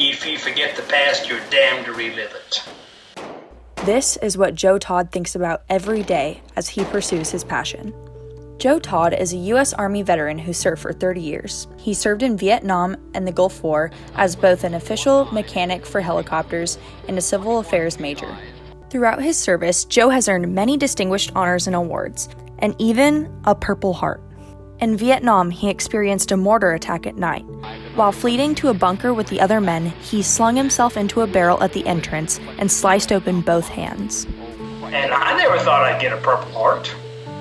If you forget the past, you're damned to relive it. This is what Joe Todd thinks about every day as he pursues his passion. Joe Todd is a U.S. Army veteran who served for 30 years. He served in Vietnam and the Gulf War as both an official mechanic for helicopters and a civil affairs major. Throughout his service, Joe has earned many distinguished honors and awards, and even a Purple Heart. In Vietnam, he experienced a mortar attack at night. While fleeing to a bunker with the other men, he slung himself into a barrel at the entrance and sliced open both hands. And I never thought I'd get a Purple Heart.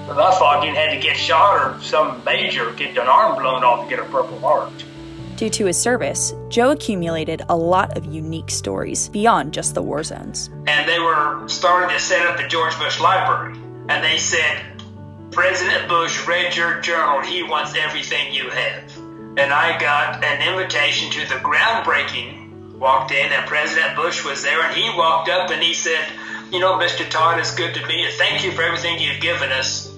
But I thought you had to get shot or some major, get an arm blown off to get a Purple Heart. Due to his service, Joe accumulated a lot of unique stories beyond just the war zones. And they were starting to set up the George Bush Library. And they said, President Bush read your journal. He wants everything you have. And I got an invitation to the groundbreaking. Walked in and President Bush was there, and he walked up and he said, you know, Mr. Todd, it's good to meet you. Thank you for everything you've given us.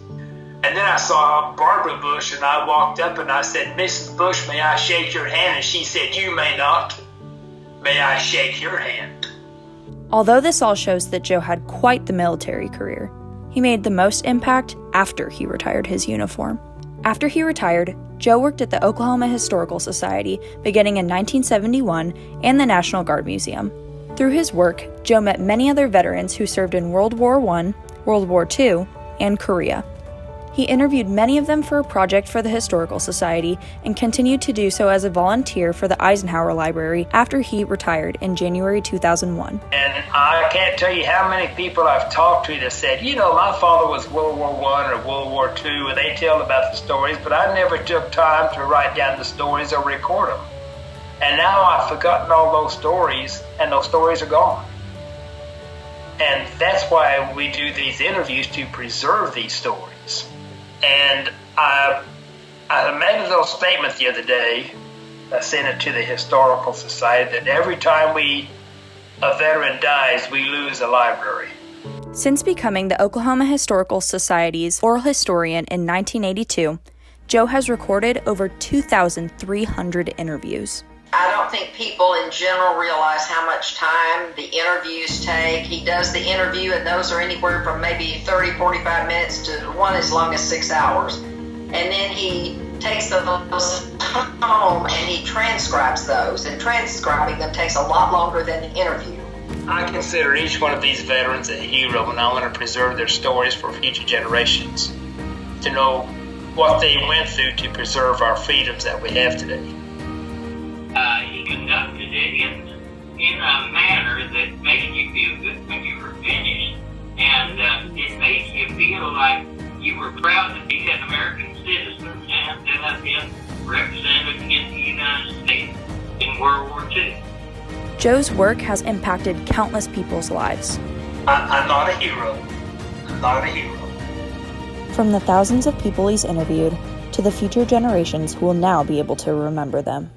And then I saw Barbara Bush, and I walked up and I said, Mrs. Bush, may I shake your hand? And she said, you may not. May I shake your hand? Although this all shows that Joe had quite the military career, he made the most impact after he retired his uniform. After he retired, Joe worked at the Oklahoma Historical Society beginning in 1971 and the National Guard Museum. Through his work, Joe met many other veterans who served in World War I, World War II, and Korea. He interviewed many of them for a project for the Historical Society and continued to do so as a volunteer for the Eisenhower Library after he retired in January 2001. And I can't tell you how many people I've talked to that said, you know, my father was World War I or World War II, and they tell about the stories, but I never took time to write down the stories or record them. And now I've forgotten all those stories, and those stories are gone. And that's why we do these interviews, to preserve these stories. And I made a little statement the other day. I sent it to the Historical Society that every time a veteran dies, we lose a library. Since becoming the Oklahoma Historical Society's oral historian in 1982, Joe has recorded over 2,300 interviews. I don't think people in general realize how much time the interviews take. He does the interview, and those are anywhere from maybe 30, 45 minutes to one as long as 6 hours. And then he takes those home and he transcribes those, and transcribing them takes a lot longer than the interview. I consider each one of these veterans a hero, and I want to preserve their stories for future generations, to know what they went through to preserve our freedoms that we have today. He conducted it in a manner that made you feel good when you were finished, and it made you feel like you were proud to be an American citizen and to have been represented in the United States in World War II. Joe's work has impacted countless people's lives. I'm not a hero. I'm not a hero. From the thousands of people he's interviewed to the future generations who will now be able to remember them.